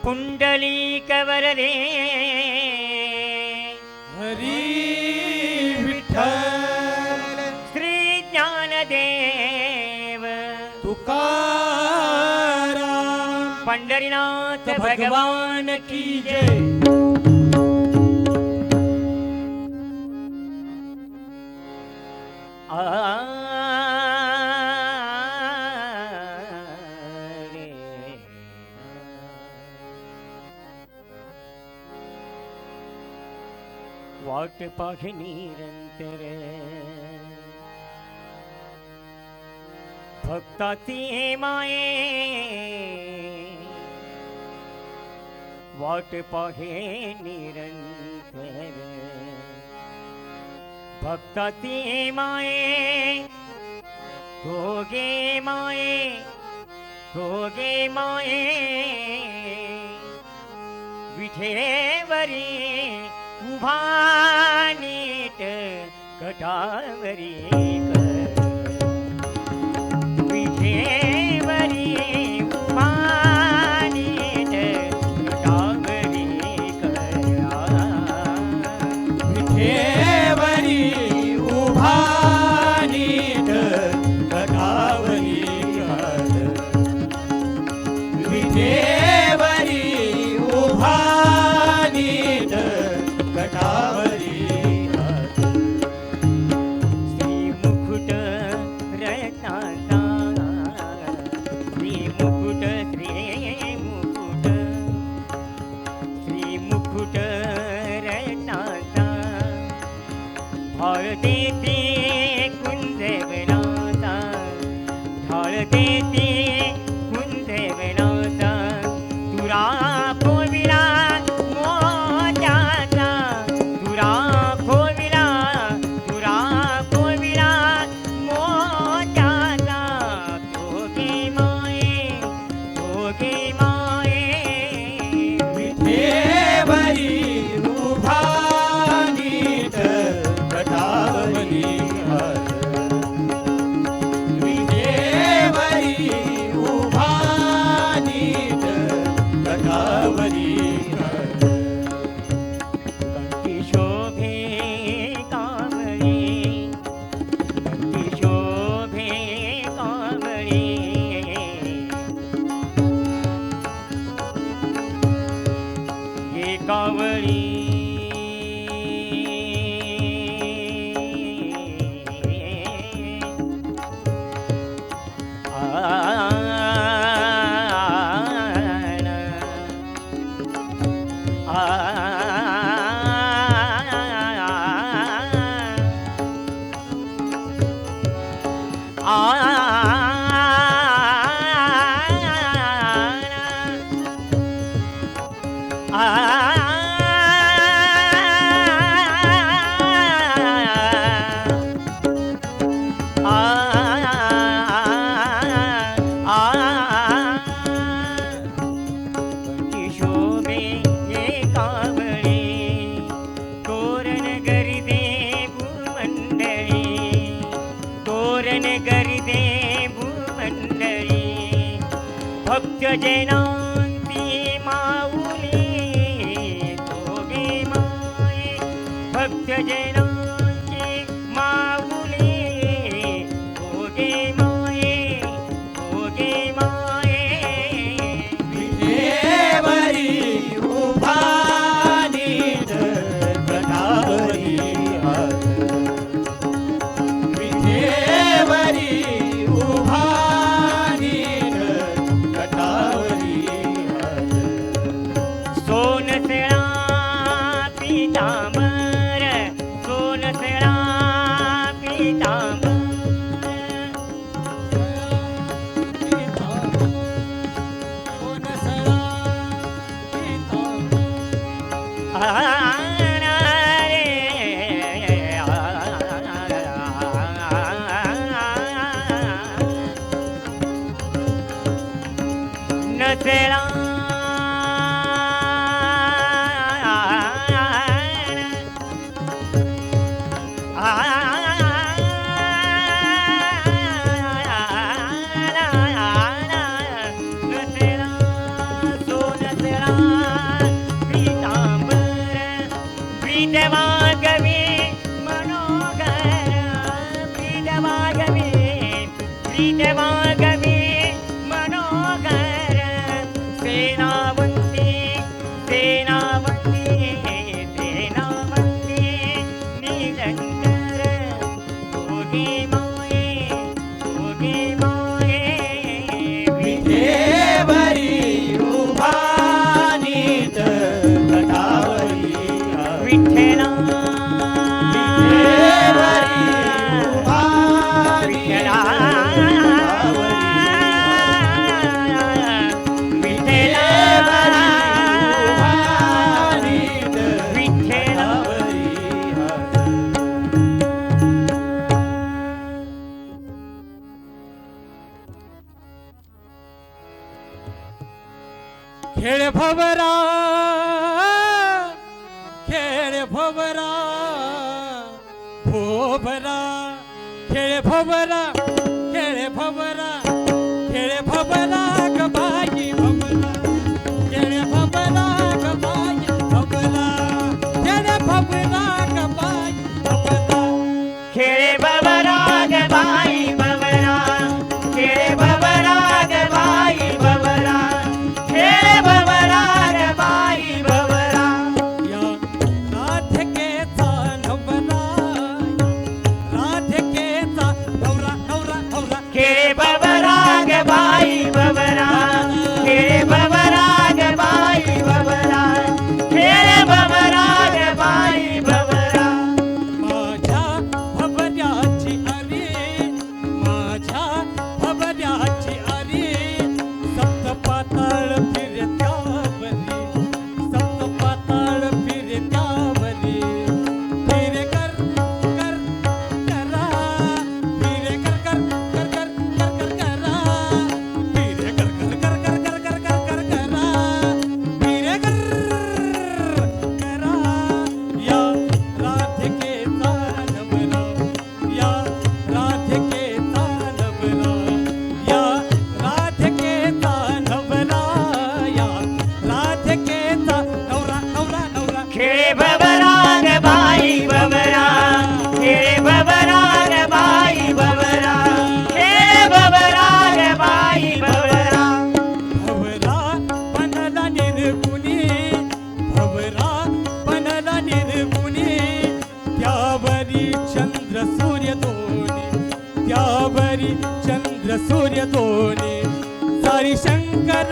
पुंडलिक वरदे हरी विठ्ठल श्री ज्ञानदेव तुकाराम पंढरीनाथ भगवान की जय। वाट पाहे निरंतर भक्ताची माये वाट पाहे निरंतर भक्ताची माये दोघे माये विठेवरी उभा नीट कटावरी विठेवरी उभा नीट कटावरी विठेवरी उभा नीट कटावरी विठेवरी उभा नीट कटावरी श्री मुकुट रत्नाचा श्री मुकुट रत्नाचा ढाळ देते कुंजवनाचा ढाळ देते कुंजवनाचा तुरा खोविला मोत्याचा तुरा खोविला मोत्याचा दोघे माये विठेवरी उभा नीट कटावरी विठेवरी उभा नीट कटावरी कंठी शोभे कामळी कंठी शोभे कामळी ये कावळी शोभे ये कावळी तोरण गरिदे भूमंडळी तोरण गरिदे भूमंडळी भक्त जनांती माऊली दोघे माये भक्त जनांची माऊली दोघे माये विठेवरी उभा नीट कटावरी विठेवरी उभा नीट कटावरी सोनसळा पीतांबर सोनसळा पीतांबर नसेला नसेला सोनसेला खेळ भवरा खेळ भवरा भोभरा खेळ भवरा खेळ भवरा खेळ भवरा ग बाई भवरा खेळ भवरा ग बाई भवरा खेळ भवरा ग बाई भवरा खेळे बबरा ग बाई बबरा खेळे बबरा ग बाई बबरा खेळे बबरा ग बाई बबरा या राधिकेचा नवरा राधिकेचा नवरा नवरा नवरा खेळे बबरा ग बाई बबरा खेळे बबरा ग बाई बबरा खेळे बबरा ग बाई बबरा माझ्या भवऱ्याची अरे माझ्या भवऱ्याची अरे सप्त पाताळ फिरत्यावरी सप्त पाताळ फिरत्यावरी फिरे कर कर करा फिरे कर कर कर कर कर कर करा फिरे कर कर कर कर कर कर कर कर करा फिरे कर करा या राधिकेचा नवरा या राधिकेचा नवरा या राधिकेचा नवरा या राधिकेचा नवरा नवरा नवरा खेळे बबरा ग बाई बबरा खेळे बबरा ग बाई बबरा खेळे बबरा ग बाई बबरा भवरा बनला निर्गुणी भवरा बनला निर्गुणी त्यावरी चंद्र सूर्य दोन्ही त्यावरी चंद्र सूर्य दोन्ही सारी शंकर